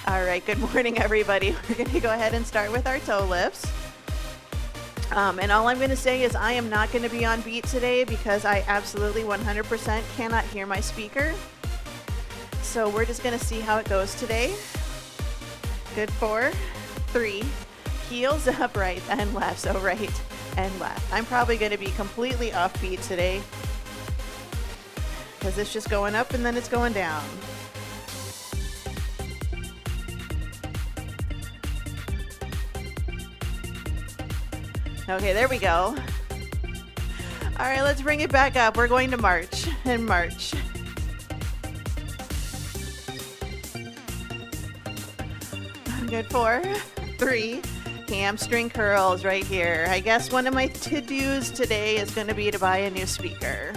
All right, good morning, everybody. We're going to go ahead and start with our toe lifts. And all I'm going to say is I am not going to be on beat today because I absolutely 100% cannot hear my speaker. So we're just going to see how it goes today. Good, 4, 3, heels up, right and left. So right and left. I'm probably going to be completely off beat today because it's just going up and then it's going down. Okay, there we go. All right, let's bring it back up. We're going to march and march. Good, 4, 3, hamstring curls right here. I guess one of my to-dos today is going to be to buy a new speaker.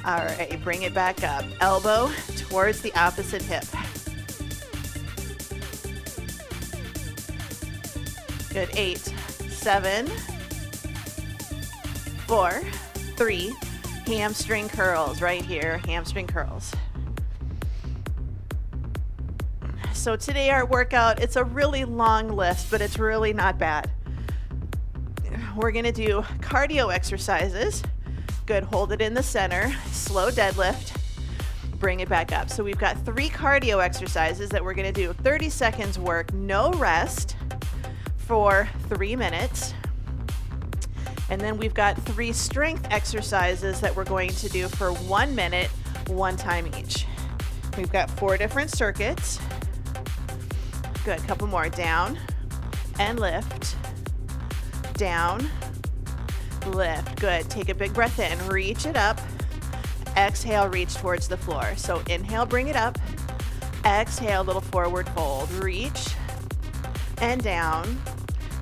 All right, bring it back up. Elbow towards the opposite hip. Good, 8, 7, 4, 3, hamstring curls right here, hamstring curls. So today our workout, it's a really long list, but it's really not bad. We're gonna do cardio exercises. Good, hold it in the center, slow deadlift, bring it back up. So we've got 3 cardio exercises that we're gonna do. 30 seconds work, no rest, for 3 minutes. And then we've got 3 strength exercises that we're going to do for 1 minute, 1 time each. We've got 4 different circuits. Good, couple more. Down and lift, down, lift. Good, take a big breath in, reach it up, exhale, reach towards the floor. So inhale, bring it up, exhale, little forward fold, reach and down.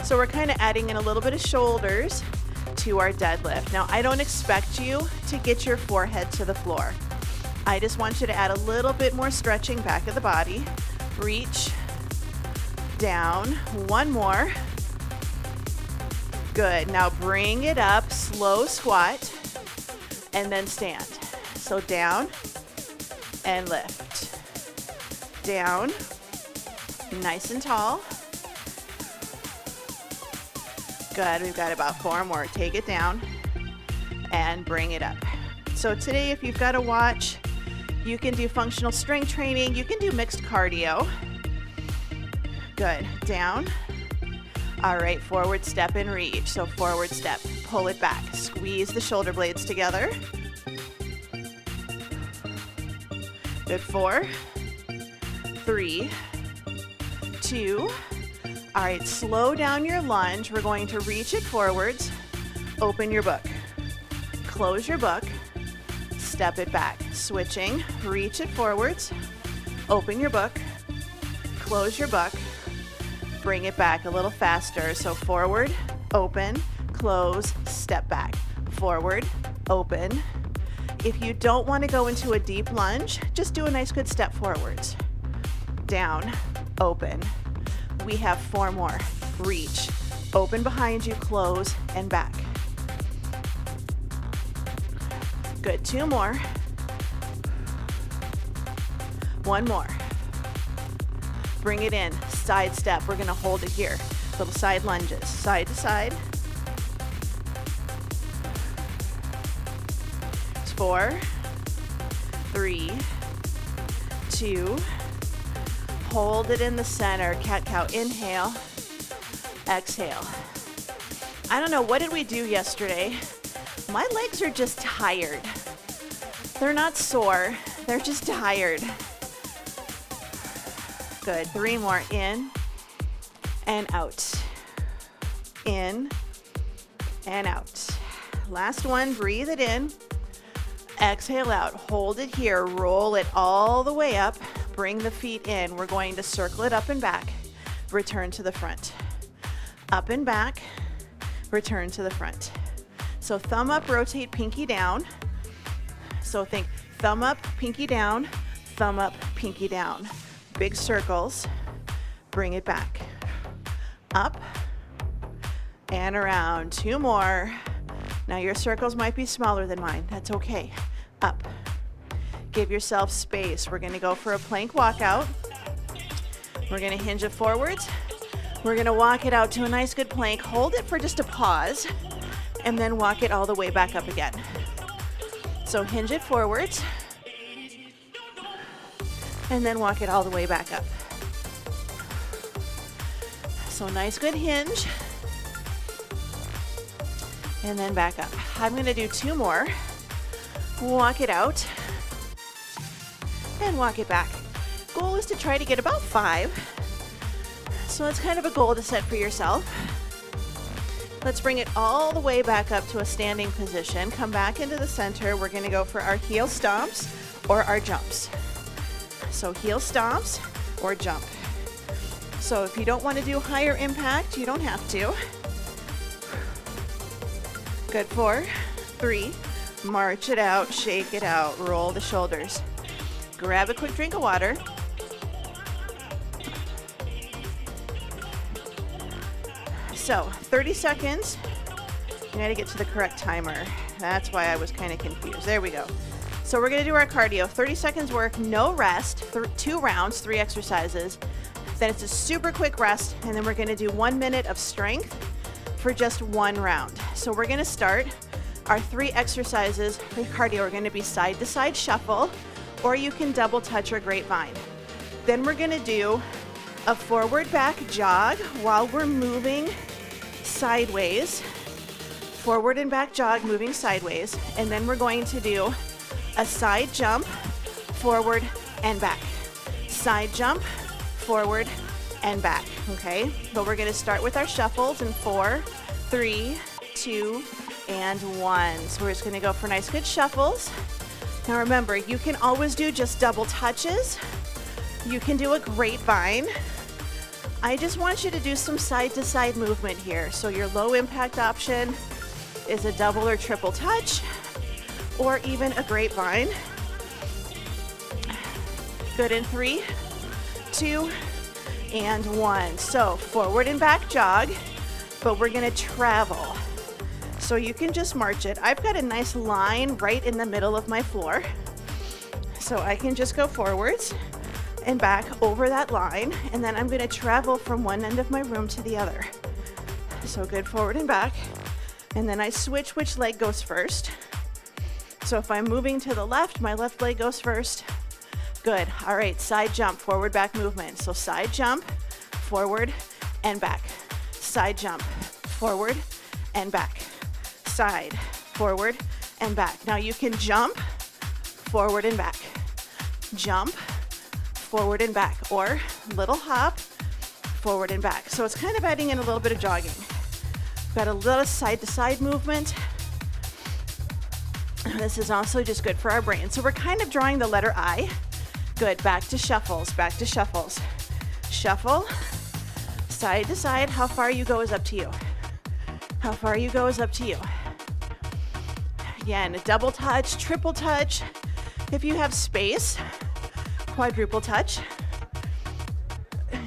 So we're kind of adding in a little bit of shoulders to our deadlift. Now, I don't expect you to get your forehead to the floor. I just want you to add a little bit more stretching back of the body. Reach, down, 1 more. Good, now bring it up, slow squat, and then stand. So down and lift. Down, nice and tall. Good, we've got about 4 more. Take it down and bring it up. So today, if you've got a watch, you can do functional strength training. You can do mixed cardio. Good, down. All right, forward step and reach. So forward step, pull it back. Squeeze the shoulder blades together. Good, 4, 3, 2. All right, slow down your lunge. We're going to reach it forwards. Open your book. Close your book. Step it back. Switching. Reach it forwards. Open your book. Close your book. Bring it back a little faster. So forward, open, close, step back. Forward, open. If you don't want to go into a deep lunge, just do a nice good step forwards. Down, open. We have 4 more. Reach, open behind you, close, and back. Good, 2 more. 1 more. Bring it in, side step. We're gonna hold it here. Little side lunges, side to side. It's 4, 3, 2, hold it in the center, cat-cow, inhale, exhale. I don't know, what did we do yesterday? My legs are just tired. They're not sore, they're just tired. Good, 3 more, in and out. In and out. Last one, breathe it in. Exhale out, hold it here, roll it all the way up. Bring the feet in. We're going to circle it up and back. Return to the front. Up and back. Return to the front. So thumb up, rotate, pinky down. So think thumb up, pinky down, thumb up, pinky down. Big circles. Bring it back. Up and around. 2 more. Now your circles might be smaller than mine. That's okay. Up. Give yourself space. We're going to go for a plank walkout. We're gonna hinge it forwards. We're gonna walk it out to a nice good plank. Hold it for just a pause, and then walk it all the way back up again. So hinge it forwards, and then walk it all the way back up. So nice good hinge, and then back up. I'm gonna do 2 more. Walk it out, and walk it back. Goal is to try to get about 5. So it's kind of a goal to set for yourself. Let's bring it all the way back up to a standing position. Come back into the center. We're gonna go for our heel stomps or our jumps. So heel stomps or jump. So if you don't want to do higher impact, you don't have to. Good, 4, 3, march it out, shake it out, roll the shoulders. Grab a quick drink of water. So 30 seconds. You gotta get to the correct timer. That's why I was kind of confused. There we go. So we're gonna do our cardio. 30 seconds work, no rest, 2 rounds, 3 exercises. Then it's a super quick rest, and then we're gonna do 1 minute of strength for just 1 round. So we're gonna start our 3 exercises for cardio. We're gonna be side to side shuffle, or you can double touch or grapevine. Then we're gonna do a forward back jog while we're moving sideways. Forward and back jog moving sideways. And then we're going to do a side jump, forward and back. Side jump, forward and back, okay? But we're gonna start with our shuffles in 4, 3, 2, and 1. So we're just gonna go for nice good shuffles. Now remember, you can always do just double touches. You can do a grapevine. I just want you to do some side to side movement here. So your low impact option is a double or triple touch, or even a grapevine. Good in 3, 2, and 1. So forward and back jog, but we're gonna travel. So you can just march it. I've got a nice line right in the middle of my floor. So I can just go forwards and back over that line, and then I'm gonna travel from one end of my room to the other. So good, forward and back. And then I switch which leg goes first. So if I'm moving to the left, my left leg goes first. Good, all right, side jump, forward back movement. So side jump, forward and back. Side jump, forward and back. Side, forward and back. Now you can jump, forward and back. Jump, forward and back, or little hop, forward and back. So it's kind of adding in a little bit of jogging. Got a little side to side movement. This is also just good for our brain. So we're kind of drawing the letter I. Good, back to shuffles, back to shuffles. Shuffle, side to side. How far you go is up to you. How far you go is up to you. Again, a double touch, triple touch. If you have space, quadruple touch.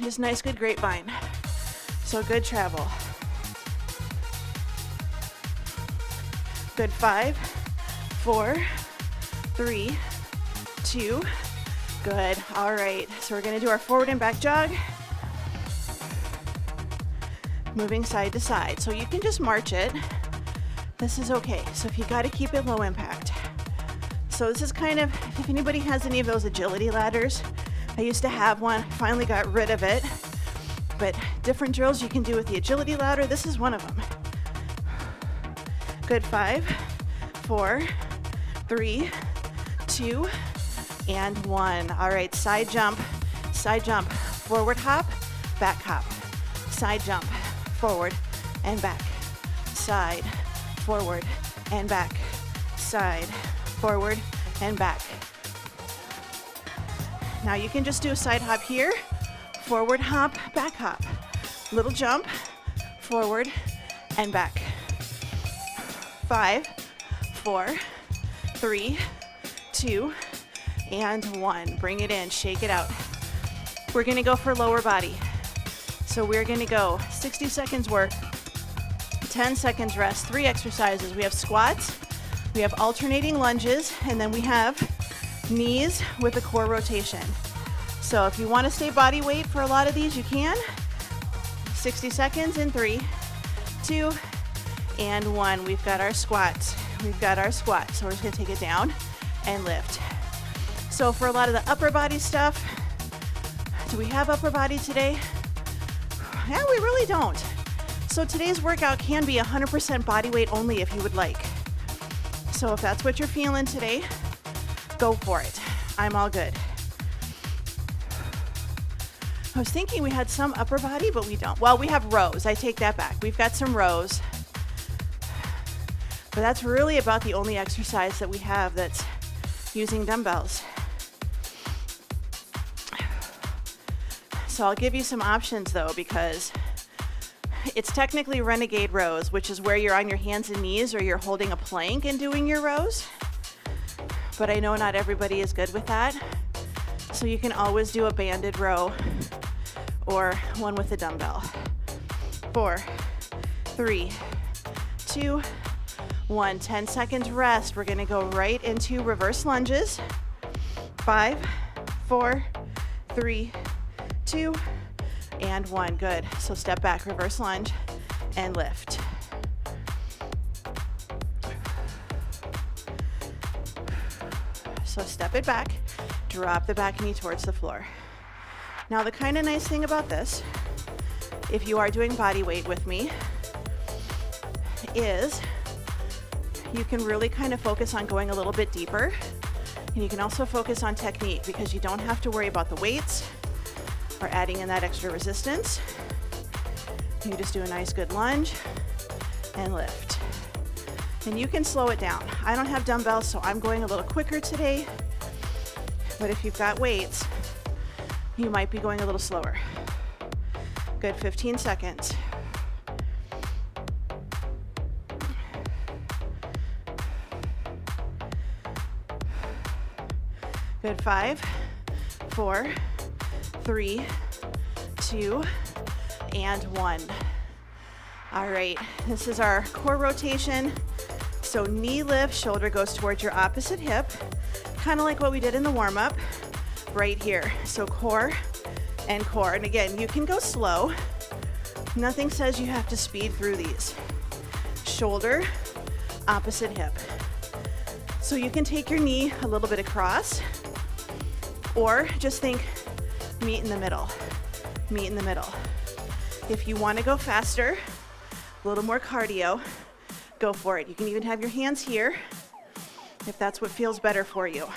Just nice, good grapevine. So good travel. Good, 5, 4, 3, 2. Good, all right. So we're gonna do our forward and back jog. Moving side to side. So you can just march it. This is okay. So if you gotta keep it low impact. So this is kind of, if anybody has any of those agility ladders, I used to have one, finally got rid of it. But different drills you can do with the agility ladder, this is one of them. Good, 5, 4, 3, 2, and 1. All right, side jump, forward hop, back hop. Side jump, forward and back. Side, forward and back. Side, forward and back. Now you can just do a side hop here, forward hop, back hop. Little jump, forward and back. 5, 4, 3, 2, and 1. Bring it in, shake it out. We're gonna go for lower body. So we're gonna go 60 seconds work, 10 seconds rest, 3 exercises. We have squats, we have alternating lunges, and then we have knees with a core rotation. So if you want to stay body weight for a lot of these, you can. 60 seconds in 3, 2, and 1. We've got our squats. We've got our squats. So we're just gonna take it down and lift. So for a lot of the upper body stuff, do we have upper body today? Yeah, we really don't. So today's workout can be 100% body weight only if you would like. So if that's what you're feeling today, go for it. I'm all good. I was thinking we had some upper body, but we don't. Well, we have rows. I take that back. We've got some rows. But that's really about the only exercise that we have that's using dumbbells. So I'll give you some options though, because it's technically renegade rows, which is where you're on your hands and knees or you're holding a plank and doing your rows. But I know not everybody is good with that. So you can always do a banded row or one with a dumbbell. 4, 3, 2, 1. 10 seconds rest. We're gonna go right into reverse lunges. 5, 4, 3, 2, and 1. Good. So step back, reverse lunge, and lift. So step it back, drop the back knee towards the floor. Now the kind of nice thing about this, if you are doing body weight with me, is you can really kind of focus on going a little bit deeper. And you can also focus on technique because you don't have to worry about the weights or adding in that extra resistance. You just do a nice good lunge and lift. And you can slow it down. I don't have dumbbells, so I'm going a little quicker today. But if you've got weights, you might be going a little slower. Good, 15 seconds. Good, 5, 4, 3, 2, and 1. All right, this is our core rotation. So knee lift, shoulder goes towards your opposite hip, kind of like what we did in the warm-up right here. So core and core. And again, you can go slow. Nothing says you have to speed through these. Shoulder, opposite hip. So you can take your knee a little bit across, or just think meet in the middle, meet in the middle. If you want to go faster, a little more cardio, go for it. You can even have your hands here if that's what feels better for you.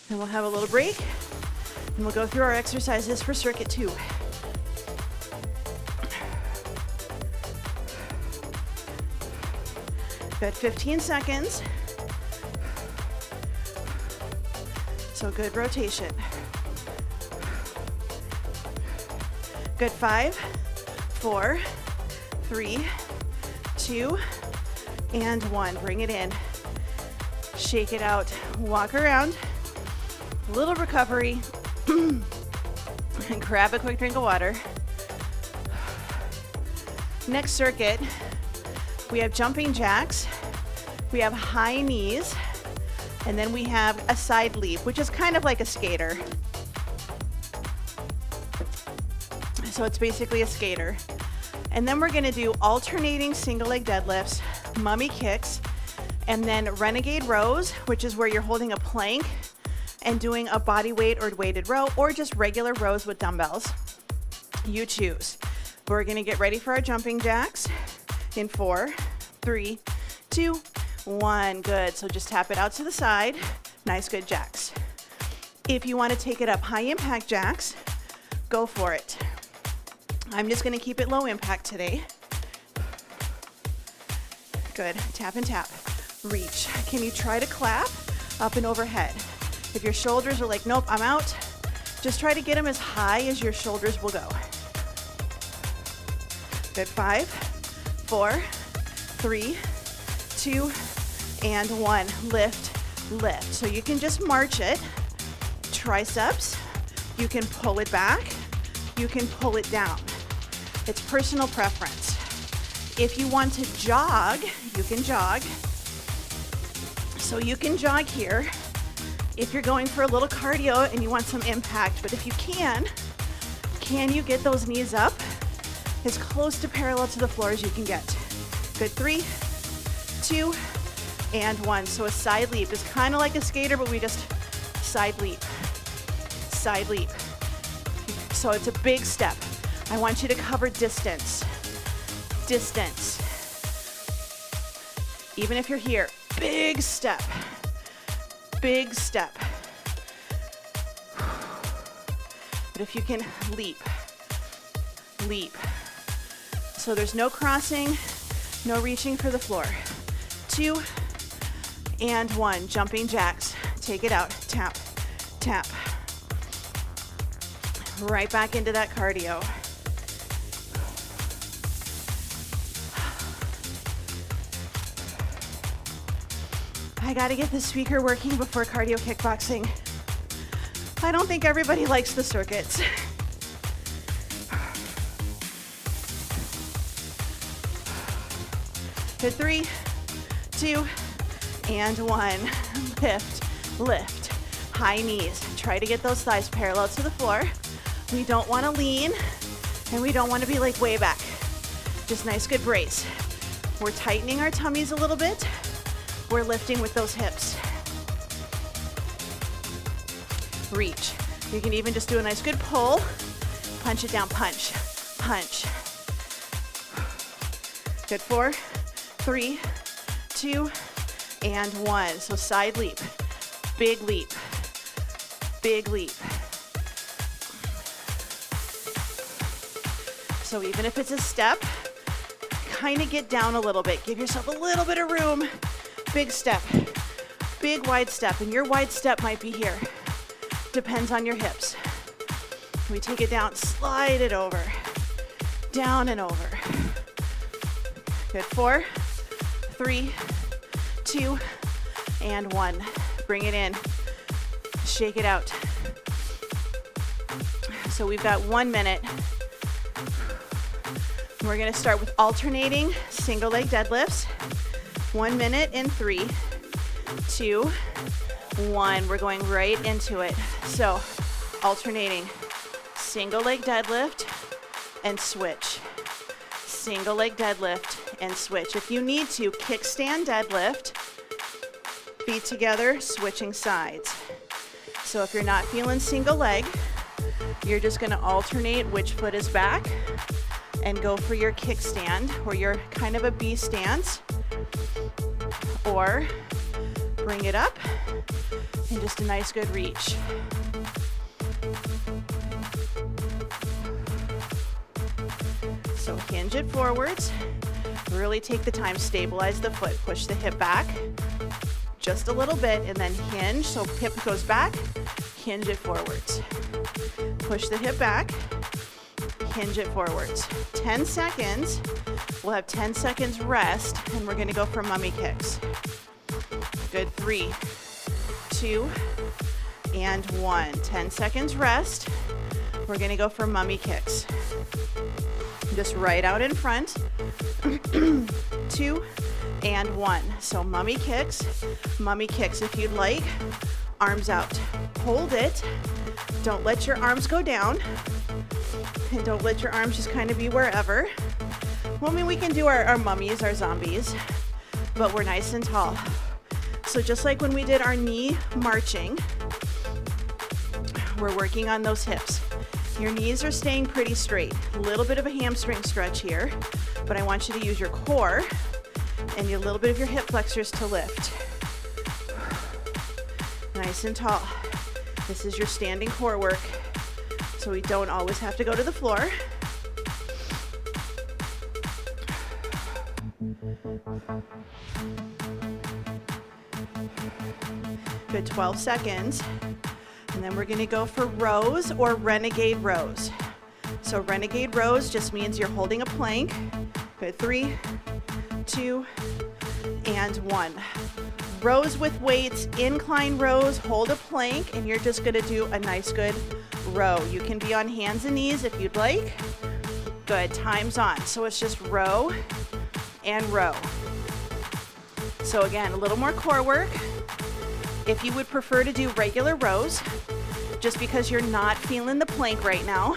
Then we'll have a little break and we'll go through our exercises for circuit 2. Good, 15 seconds. So good rotation. Good, 5, 4, 3, 2, and 1. Bring it in. Shake it out. Walk around. Little recovery. And grab a quick drink of water. Next circuit, we have jumping jacks. We have high knees. And then we have a side leap, which is kind of like a skater. So it's basically a skater. And then we're gonna do alternating single leg deadlifts, mummy kicks, and then renegade rows, which is where you're holding a plank and doing a body weight or weighted row, or just regular rows with dumbbells. You choose. We're gonna get ready for our jumping jacks in 4, 3, 2, 1. Good. So just tap it out to the side. Nice, good jacks. If you want to take it up high impact jacks, go for it. I'm just going to keep it low impact today. Good. Tap and tap. Reach. Can you try to clap up and overhead? If your shoulders are like, nope, I'm out, just try to get them as high as your shoulders will go. Good. 5, 4, 3, 2, and 1. Lift, lift. So you can just march it. Triceps. You can pull it back. You can pull it down. It's personal preference. If you want to jog, you can jog. So you can jog here if you're going for a little cardio and you want some impact, but if you can you get those knees up as close to parallel to the floor as you can get? Good, 3, 2, and 1. So a side leap is kind of like a skater, but we just side leap, side leap. So it's a big step. I want you to cover distance, distance. Even if you're here, big step, big step. But if you can leap, leap. So there's no crossing, no reaching for the floor. 2 and 1, jumping jacks. Take it out, tap, tap. Right back into that cardio. I gotta get the speaker working before cardio kickboxing. I don't think everybody likes the circuits. Good, 3, 2, and 1. Lift, lift. High knees. Try to get those thighs parallel to the floor. We don't want to lean, and we don't want to be like way back. Just nice, good brace. We're tightening our tummies a little bit. We're lifting with those hips. Reach. You can even just do a nice good pull. Punch it down, punch, punch. Good, 4, 3, 2, and 1. So side leap, big leap, big leap. So even if it's a step, kind of get down a little bit. Give yourself a little bit of room. Big step, big wide step, and your wide step might be here. Depends on your hips. We take it down, slide it over, down and over. Good, 4, 3, 2, and 1. Bring it in, shake it out. So we've got 1 minute. We're gonna start with alternating single leg deadlifts. 1 minute in 3, 2, 1. We're going right into it. So alternating single leg deadlift and switch. Single leg deadlift and switch. If you need to, kickstand deadlift, feet together, switching sides. So if you're not feeling single leg, you're just gonna alternate which foot is back and go for your kickstand or your kind of a B stance, or bring it up and just a nice good reach. So hinge it forwards, really take the time, stabilize the foot, push the hip back just a little bit and then hinge, so hip goes back, hinge it forwards. Push the hip back, hinge it forwards. 10 seconds, we'll have 10 seconds rest and we're gonna go for mummy kicks. Good, 3, 2, and 1. 10 seconds rest. We're gonna go for mummy kicks. Just right out in front. 2, and 1. So mummy kicks. If you'd like, arms out. Hold it. Don't let your arms go down. And don't let your arms just kind of be wherever. Well, I mean, we can do our mummies, our zombies, but we're nice and tall. So just like when we did our knee marching, we're working on those hips. Your knees are staying pretty straight. A little bit of a hamstring stretch here, but I want you to use your core and a little bit of your hip flexors to lift. Nice and tall. This is your standing core work, so we don't always have to go to the floor. Good, 12 seconds. And then we're gonna go for rows or renegade rows. So renegade rows just means you're holding a plank. Good, 3, 2, and 1. Rows with weights, incline rows, hold a plank, and you're just gonna do a nice good row. You can be on hands and knees if you'd like. Good, time's on. So it's just row and row. So again, a little more core work. If you would prefer to do regular rows, just because you're not feeling the plank right now,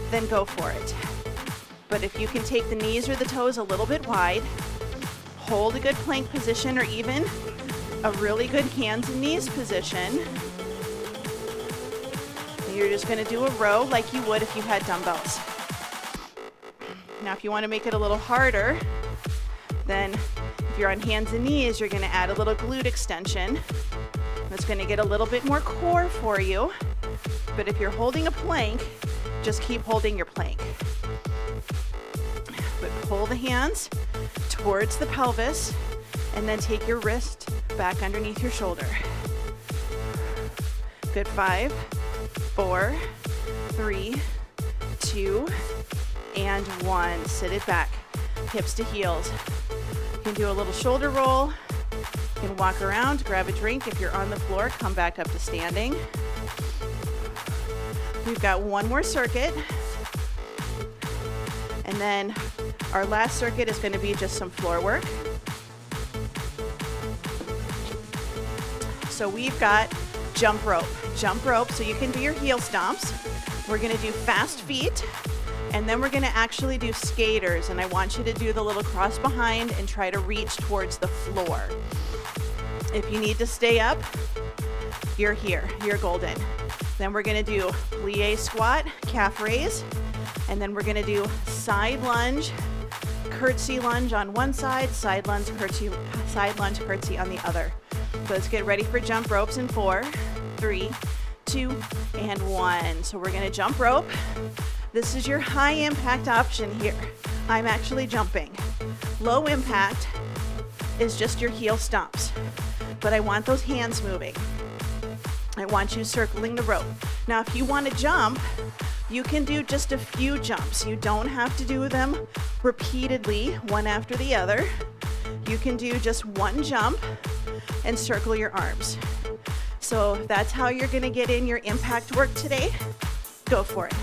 then go for it. But if you can take the knees or the toes a little bit wide, hold a good plank position or even a really good hands and knees position, and you're just going to do a row like you would if you had dumbbells. Now, if you want to make it a little harder, then if you're on hands and knees, you're going to add a little glute extension. That's going to get a little bit more core for you. But if you're holding a plank, just keep holding your plank. But pull the hands towards the pelvis and then take your wrist back underneath your shoulder. Good. 5, 4, 3, 2, and 1. Sit it back, hips to heels. You can do a little shoulder roll. You can walk around, grab a drink. If you're on the floor, come back up to standing. We've got one more circuit. And then our last circuit is going to be just some floor work. So we've got jump rope, so you can do your heel stomps. We're going to do fast feet, and then we're going to actually do skaters, and I want you to do the little cross behind and try to reach towards the floor. If you need to stay up, you're here, you're golden. Then we're going to do plie squat, calf raise, and then we're going to do side lunge, curtsy lunge on one side, side lunge, curtsy on the other. So let's get ready for jump ropes in 4, 3, 2, and 1. So we're going to jump rope. This is your high impact option here. I'm actually jumping. Low impact is just your heel stomps, but I want those hands moving. I want you circling the rope. Now, if you want to jump, you can do just a few jumps. You don't have to do them repeatedly, one after the other. You can do just one jump and circle your arms. So that's how you're going to get in your impact work today. Go for it.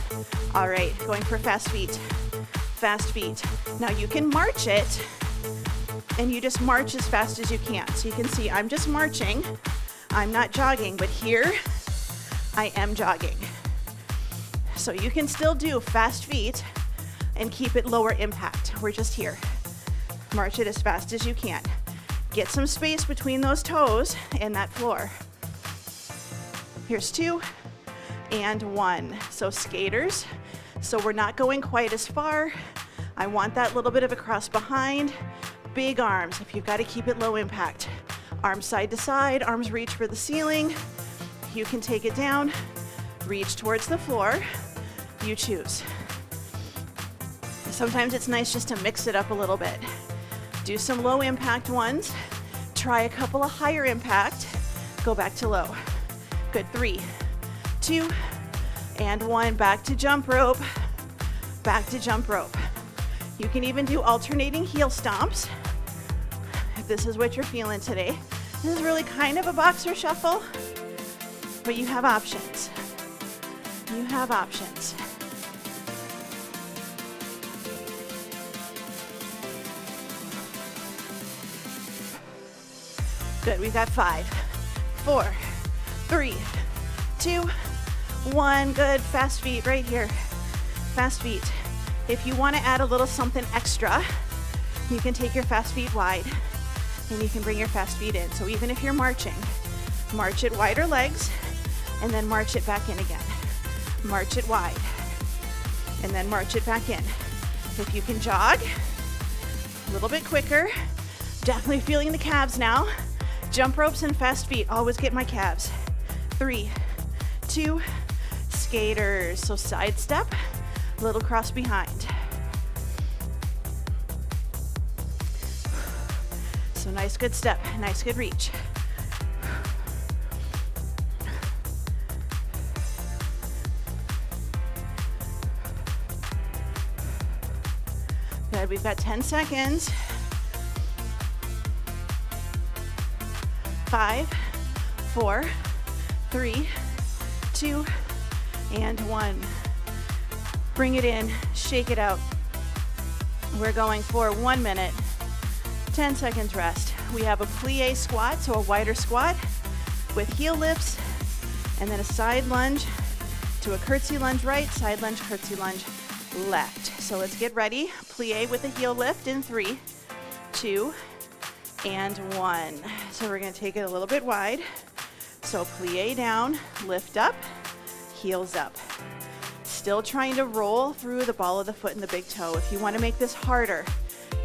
All right, going for fast feet. Fast feet. Now you can march it, and you just march as fast as you can. So you can see I'm just marching. I'm not jogging, but here I am jogging. So you can still do fast feet and keep it lower impact. We're just here. March it as fast as you can. Get some space between those toes and that floor. Here's 2 and 1. So skaters. So we're not going quite as far. I want that little bit of a cross behind. Big arms, if you've got to keep it low impact. Arms side to side, arms reach for the ceiling. You can take it down, reach towards the floor. You choose. Sometimes it's nice just to mix it up a little bit. Do some low impact ones. Try a couple of higher impact. Go back to low. Good. 3, 2, and 1. Back to jump rope. Back to jump rope. You can even do alternating heel stomps if this is what you're feeling today. This is really kind of a boxer shuffle, but you have options. You have options. Good, we've got 5, 4, 3, 2, 1. Good, fast feet right here. Fast feet. If you want to add a little something extra, you can take your fast feet wide and you can bring your fast feet in. So even if you're marching, march it wider legs and then march it back in again. March it wide and then march it back in. If you can jog a little bit quicker, definitely feeling the calves now. Jump ropes and fast feet, always get my calves. 3, 2, skaters. So side step, little cross behind. So nice good step, nice good reach. Good, we've got 10 seconds. 5, 4, 3, 2, and 1. Bring it in, shake it out. We're going for 1 minute, 10 seconds rest. We have a plie squat, so a wider squat, with heel lifts, and then a side lunge to a curtsy lunge right, side lunge, curtsy lunge left. So let's get ready. Plie with a heel lift in 3, 2, and 1. So we're going to take it a little bit wide. So plie down, lift up, heels up. Still trying to roll through the ball of the foot and the big toe. If you want to make this harder,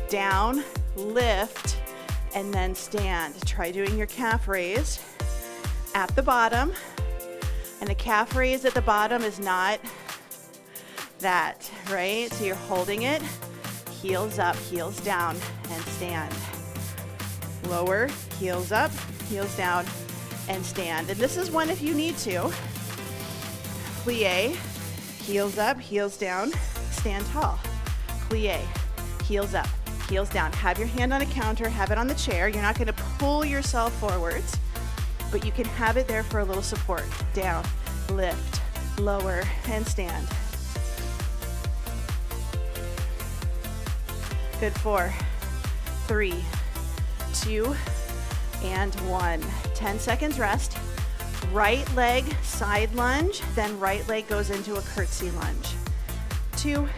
down, lift, and then stand. Try doing your calf raise at the bottom. And the calf raise at the bottom is not that, right? So you're holding it, heels up, heels down, and stand. Lower, heels up, heels down, and stand. And this is one if you need to. Plie, heels up, heels down, stand tall. Plie, heels up, heels down. Have your hand on a counter, have it on the chair. You're not going to pull yourself forwards, but you can have it there for a little support. Down, lift, lower, and stand. Good. 4, 3, 2, and 1. 10 seconds rest. Right leg side lunge, then right leg goes into a curtsy lunge. 2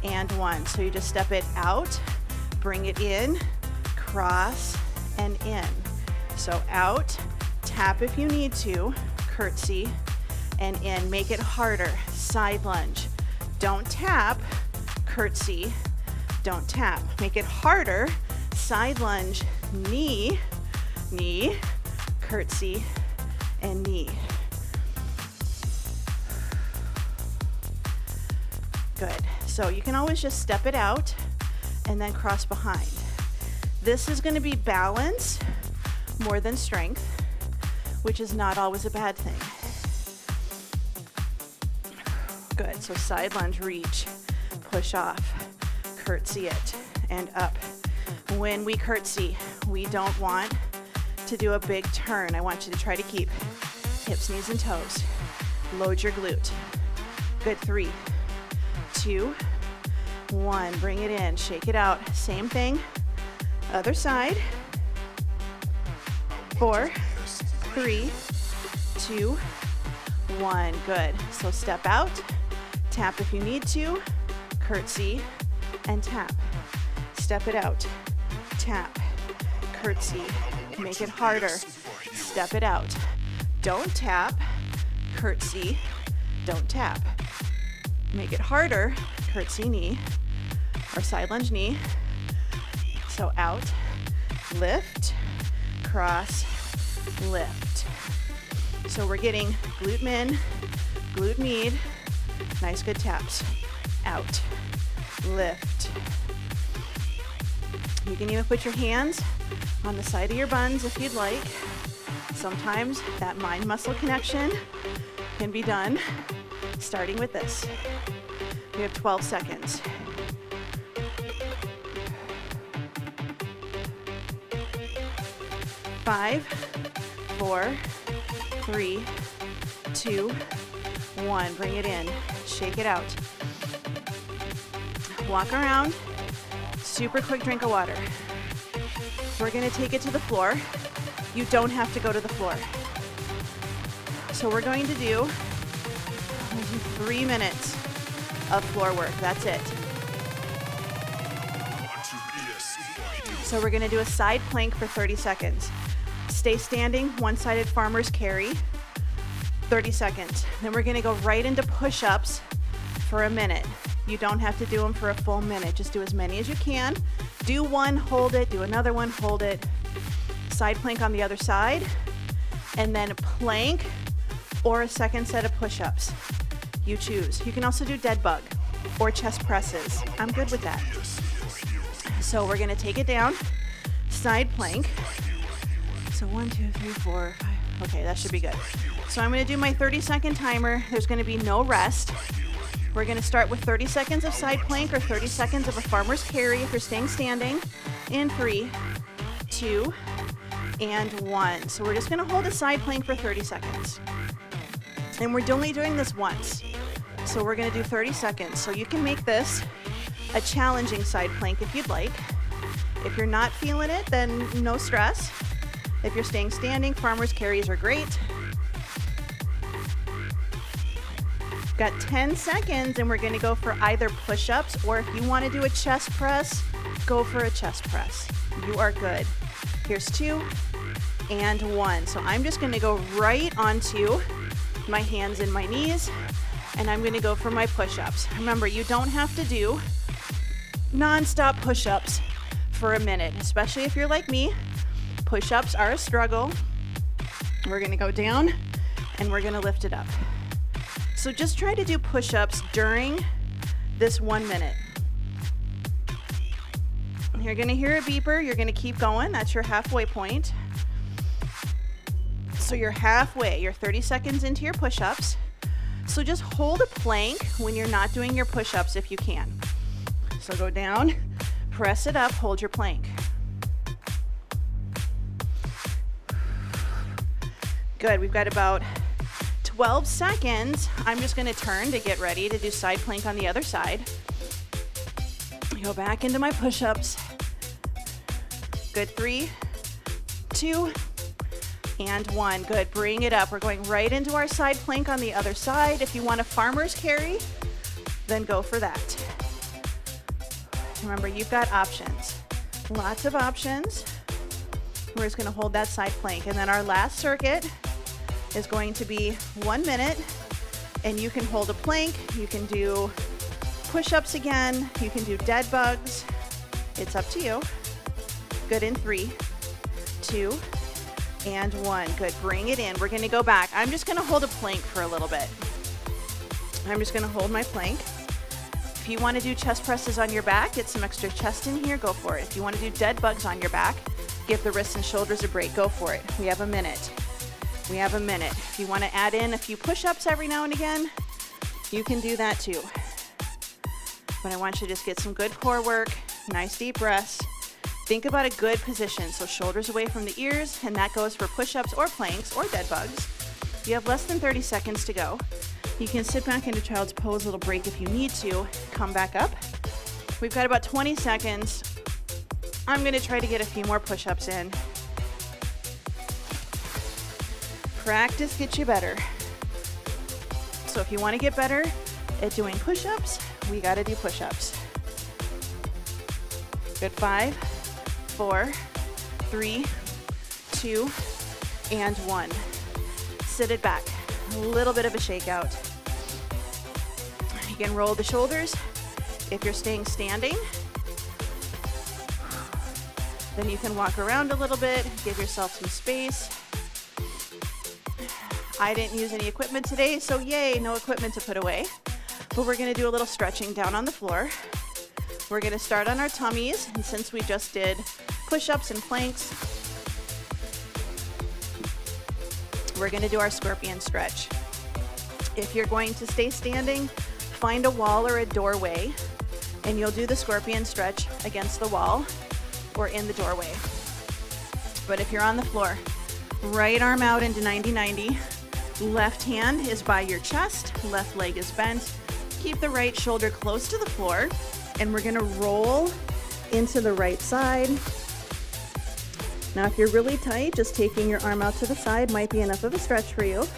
and 1. So you just step it out, bring it in, cross, and in. So out, tap if you need to, curtsy, and in. Make it harder. Side lunge. Don't tap, curtsy, don't tap. Make it harder. Side lunge, knee, knee, curtsy, and knee. Good. So you can always just step it out and then cross behind. This is going to be balance more than strength, which is not always a bad thing. Good. So side lunge, reach, push off, curtsy it, and up. When we curtsy, we don't want to do a big turn. I want you to try to keep hips, knees, and toes. Load your glute. Good. 3, 2, 1. Bring it in, shake it out. Same thing, other side. 4, 3, 2, 1. Good. So step out, tap if you need to, curtsy, and tap. Step it out, tap, curtsy, make it harder, step it out. Don't tap, curtsy, don't tap. Make it harder, curtsy knee, or side lunge knee. So out, lift, cross, lift. So we're getting glute min, glute med, nice good taps. Out, lift. You can even put your hands on the side of your buns if you'd like. Sometimes that mind-muscle connection can be done starting with this. We have 12 seconds. 5, 4, 3, 2, 1. Bring it in. Shake it out. Walk around. Super quick drink of water. We're going to take it to the floor. You don't have to go to the floor. So we're going to do 3 minutes of floor work. That's it. So we're going to do a side plank for 30 seconds. Stay standing, one-sided farmer's carry, 30 seconds. Then we're going to go right into push-ups for a minute. You don't have to do them for a full minute. Just do as many as you can. Do one, hold it. Do another one, hold it. Side plank on the other side. And then plank or a second set of push-ups. You choose. You can also do dead bug or chest presses. I'm good with that. So we're going to take it down. Side plank. So 1, 2, 3, 4, 5. Okay, that should be good. So I'm going to do my 30-second timer. There's going to be no rest. We're going to start with 30 seconds of side plank or 30 seconds of a farmer's carry if you're staying standing. In 3, 2, and 1. So we're just going to hold a side plank for 30 seconds. And we're only doing this once. So we're going to do 30 seconds. So you can make this a challenging side plank if you'd like. If you're not feeling it, then no stress. If you're staying standing, farmer's carries are great. Got 10 seconds and we're gonna go for either push-ups, or if you wanna do a chest press, go for a chest press. You are good. Here's 2 and 1. So I'm just gonna go right onto my hands and my knees, and I'm gonna go for my push-ups. Remember, you don't have to do non-stop push-ups for a minute, especially if you're like me. Push-ups are a struggle. We're gonna go down and we're gonna lift it up. So just try to do push-ups during this 1 minute. You're gonna hear a beeper, you're gonna keep going, that's your halfway point. So you're halfway, you're 30 seconds into your push-ups. So just hold a plank when you're not doing your push-ups if you can. So go down, press it up, hold your plank. Good, we've got about 12 seconds. I'm just gonna turn to get ready to do side plank on the other side. Go back into my push-ups. Good, 3, 2, and 1. Good, bring it up. We're going right into our side plank on the other side. If you want a farmer's carry, then go for that. Remember, you've got options. Lots of options. We're just gonna hold that side plank. And then our last circuit is going to be 1 minute, and you can hold a plank, you can do push-ups again, you can do dead bugs. It's up to you. Good, in 3, 2, and 1. Good, bring it in. We're gonna go back. I'm just gonna hold a plank for a little bit. I'm just gonna hold my plank. If you wanna do chest presses on your back, get some extra chest in here, go for it. If you wanna do dead bugs on your back, give the wrists and shoulders a break, go for it. We have a minute. We have a minute. If you want to add in a few push-ups every now and again, you can do that too. But I want you to just get some good core work, nice deep breaths. Think about a good position, so shoulders away from the ears, and that goes for push-ups or planks or dead bugs. You have less than 30 seconds to go. You can sit back into child's pose, a little break if you need to. Come back up. We've got about 20 seconds. I'm going to try to get a few more push-ups in. Practice gets you better. So if you want to get better at doing push-ups, we got to do push-ups. Good, 5, 4, 3, 2, and 1. Sit it back. A little bit of a shakeout. You can roll the shoulders. If you're staying standing, then you can walk around a little bit, give yourself some space. I didn't use any equipment today, so yay, no equipment to put away. But we're gonna do a little stretching down on the floor. We're gonna start on our tummies, and since we just did push-ups and planks, we're gonna do our scorpion stretch. If you're going to stay standing, find a wall or a doorway, and you'll do the scorpion stretch against the wall or in the doorway. But if you're on the floor, right arm out into 90-90. Left hand is by your chest, left leg is bent. Keep the right shoulder close to the floor, and we're gonna roll into the right side. Now, if you're really tight, just taking your arm out to the side might be enough of a stretch for you.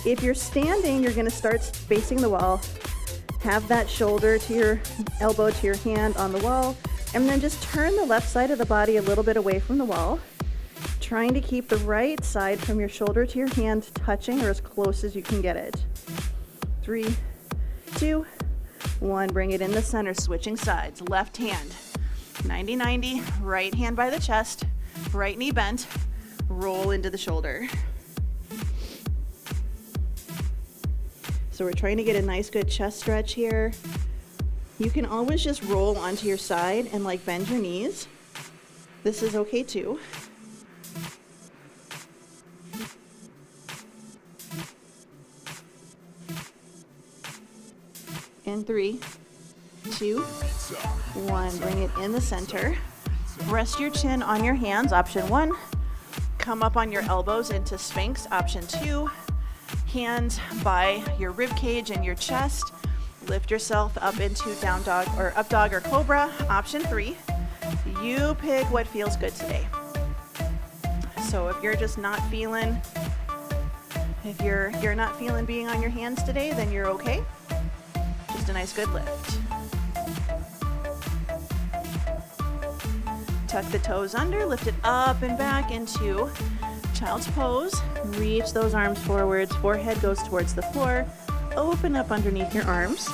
If you're standing, you're gonna start facing the wall. Have that shoulder to your elbow to your hand on the wall, and then just turn the left side of the body a little bit away from the wall, trying to keep the right side from your shoulder to your hand touching or as close as you can get it. 3, 2, 1. Bring it in the center, switching sides. Left hand, 90-90. Right hand by the chest, right knee bent. Roll into the shoulder. So we're trying to get a nice good chest stretch here. You can always just roll onto your side and like bend your knees. This is okay too. In 3, 2, 1. Bring it in the center. Rest your chin on your hands, option 1. Come up on your elbows into Sphinx, option 2. Hands by your rib cage and your chest. Lift yourself up into down dog or up dog or cobra, option 3. You pick what feels good today. So if you're just not feeling, if you're not feeling being on your hands today, then you're okay. Just a nice good lift. Tuck the toes under, lift it up and back into child's pose. Reach those arms forwards, forehead goes towards the floor. Open up underneath your arms.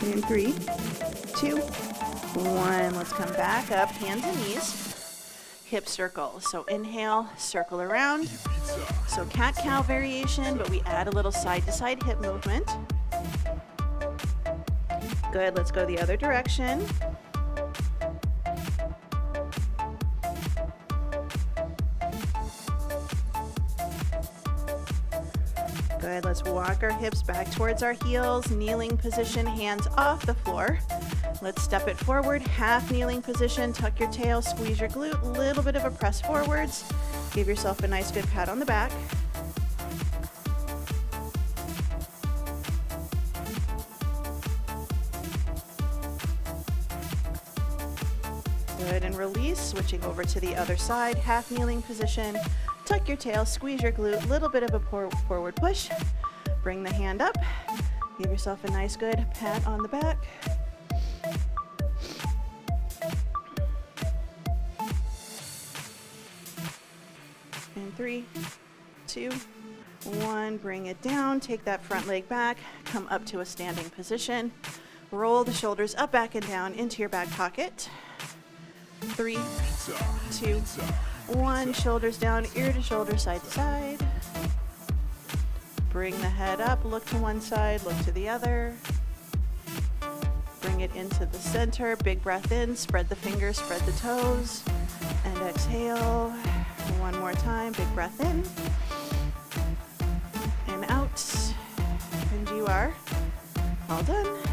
In 3, 2, 1. Let's come back up, hands and knees, hip circle. So inhale, circle around. So cat-cow variation, but we add a little side-to-side hip movement. Good, let's go the other direction. Good, let's walk our hips back towards our heels, kneeling position, hands off the floor. Let's step it forward, half kneeling position, tuck your tail, squeeze your glute, little bit of a press forwards. Give yourself a nice good pat on the back. Good, and release, switching over to the other side, half kneeling position. Tuck your tail, squeeze your glute, little bit of a forward push. Bring the hand up. Give yourself a nice good pat on the back. And 3, 2, 1. Bring it down. Take that front leg back. Come up to a standing position. Roll the shoulders up, back, and down into your back pocket. 3, 2, 1. Shoulders down, ear to shoulder, side to side. Bring the head up, look to one side, look to the other. Bring it into the center. Big breath in, spread the fingers, spread the toes. And exhale. One more time, big breath in. And out. And you are all done.